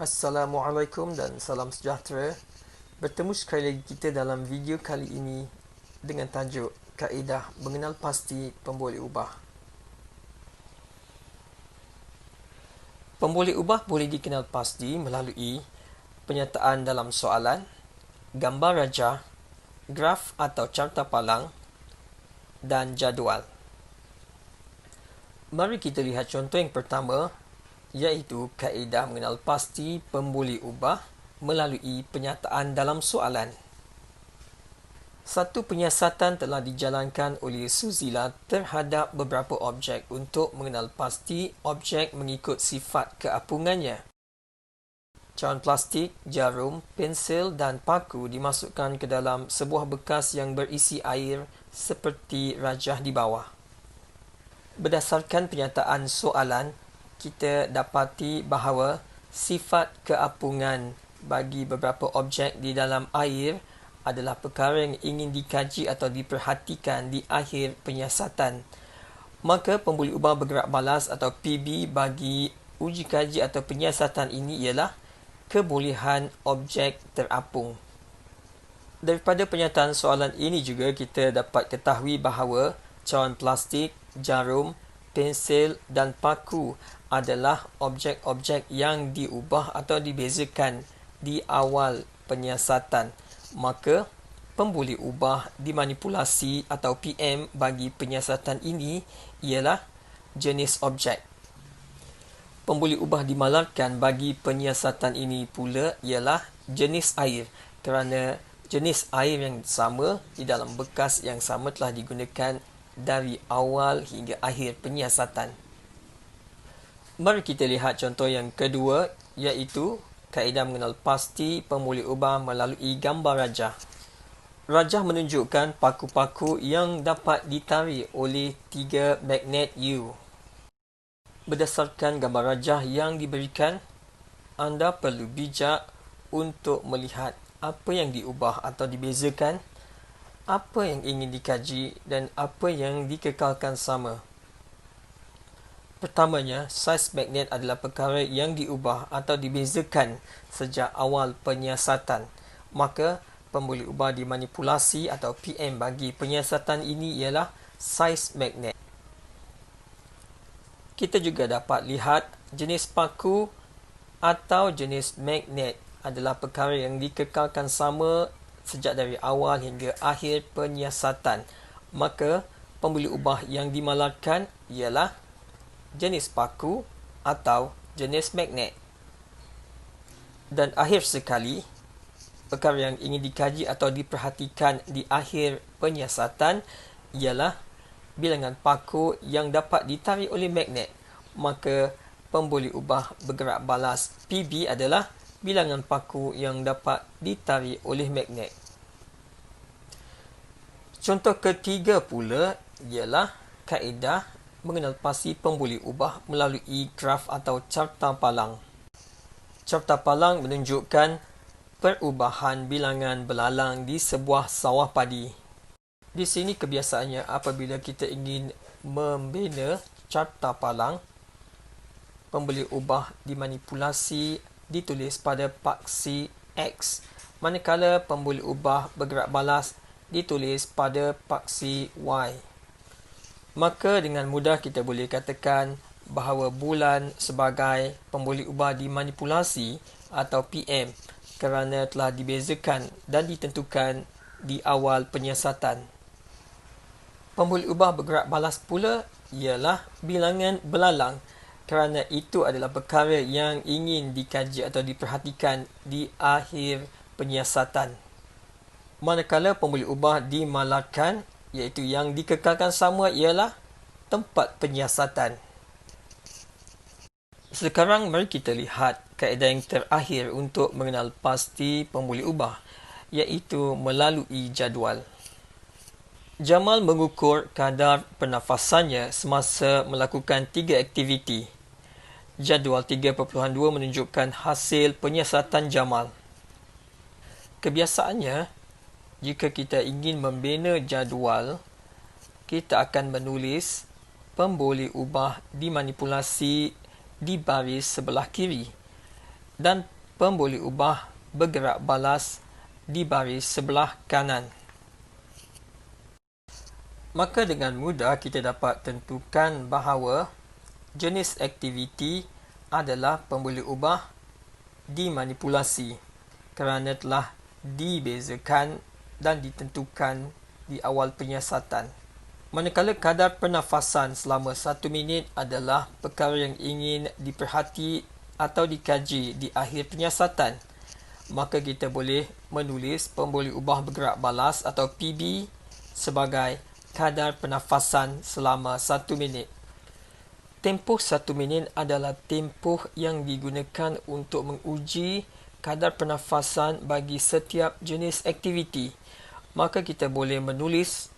Assalamualaikum dan salam sejahtera. Bertemu sekali lagi kita dalam video kali ini dengan tajuk Kaedah Mengenal Pasti Pemboleh Ubah. Pemboleh ubah boleh dikenal pasti melalui penyataan dalam soalan, gambar rajah, graf atau carta palang dan jadual. Mari kita lihat contoh yang pertama, iaitu kaedah mengenal pasti pemboleh ubah melalui penyataan dalam soalan. Satu penyiasatan telah dijalankan oleh Suzila terhadap beberapa objek untuk mengenal pasti objek mengikut sifat keapungannya. Cawan plastik, jarum, pensel dan paku dimasukkan ke dalam sebuah bekas yang berisi air seperti rajah di bawah. Berdasarkan penyataan soalan, kita dapati bahawa sifat keapungan bagi beberapa objek di dalam air adalah perkara yang ingin dikaji atau diperhatikan di akhir penyiasatan. Maka pemboleh ubah bergerak balas atau PB bagi uji kaji atau penyiasatan ini ialah kebolehan objek terapung. Daripada pernyataan soalan ini juga kita dapat ketahui bahawa cawan plastik, jarum, pensel dan paku adalah objek-objek yang diubah atau dibezakan di awal penyiasatan. Maka, pemboleh ubah dimanipulasi atau PM bagi penyiasatan ini ialah jenis objek. Pemboleh ubah dimalarkan bagi penyiasatan ini pula ialah jenis air, kerana jenis air yang sama di dalam bekas yang sama telah digunakan dari awal hingga akhir penyiasatan. Mari kita lihat contoh yang kedua, iaitu kaedah mengenal pasti pemboleh ubah melalui gambar rajah. Rajah menunjukkan paku-paku yang dapat ditarik oleh 3 magnet U. Berdasarkan gambar rajah yang diberikan, anda perlu bijak untuk melihat apa yang diubah atau dibezakan, apa yang ingin dikaji dan apa yang dikekalkan sama. Pertamanya, saiz magnet adalah perkara yang diubah atau dibezakan sejak awal penyiasatan. Maka, pemboleh ubah dimanipulasi atau PM bagi penyiasatan ini ialah saiz magnet. Kita juga dapat lihat jenis paku atau jenis magnet adalah perkara yang dikekalkan sama sejak dari awal hingga akhir penyiasatan. Maka, pemboleh ubah yang dimalarkan ialah jenis paku atau jenis magnet. Dan akhir sekali, perkara yang ingin dikaji atau diperhatikan di akhir penyiasatan ialah bilangan paku yang dapat ditarik oleh magnet. Maka, pemboleh ubah bergerak balas PB adalah bilangan paku yang dapat ditarik oleh magnet. Contoh ketiga pula ialah kaedah mengenal pasti pemboleh ubah melalui graf atau carta palang. Carta palang menunjukkan perubahan bilangan belalang di sebuah sawah padi. Di sini kebiasaannya apabila kita ingin membina carta palang, pemboleh ubah dimanipulasi ditulis pada paksi X, manakala pemboleh ubah bergerak balas ditulis pada paksi Y. Maka dengan mudah kita boleh katakan bahawa bulan sebagai pemboleh ubah dimanipulasi atau PM kerana telah dibezakan dan ditentukan di awal penyiasatan. Pemboleh ubah bergerak balas pula ialah bilangan belalang kerana itu adalah perkara yang ingin dikaji atau diperhatikan di akhir penyiasatan. Manakala pemboleh ubah dimalarkan, iaitu yang dikekalkan sama ialah tempat penyiasatan. Sekarang mari kita lihat kaedah yang terakhir untuk mengenal pasti pemboleh ubah, iaitu melalui jadual. Jamal mengukur kadar pernafasannya semasa melakukan 3 aktiviti. Jadual 3.2 menunjukkan hasil penyiasatan Jamal. Kebiasaannya, jika kita ingin membina jadual, kita akan menulis pemboleh ubah dimanipulasi di baris sebelah kiri dan pemboleh ubah bergerak balas di baris sebelah kanan. Maka dengan mudah kita dapat tentukan bahawa jenis aktiviti adalah pemboleh ubah dimanipulasi kerana telah dibezakan dan ditentukan di awal penyiasatan. Manakala kadar pernafasan selama 1 minit adalah perkara yang ingin diperhati atau dikaji di akhir penyiasatan, maka kita boleh menulis pemboleh ubah bergerak balas atau PB sebagai kadar pernafasan selama 1 minit. Tempoh 1 minit adalah tempoh yang digunakan untuk menguji kadar pernafasan bagi setiap jenis aktiviti. Maka kita boleh menulis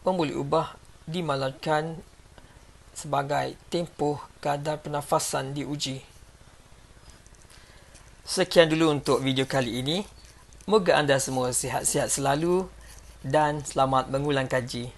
pemboleh ubah dimalarkan sebagai tempoh kadar pernafasan diuji. Sekian dulu untuk video kali ini. Moga anda semua sihat-sihat selalu dan selamat mengulang kaji.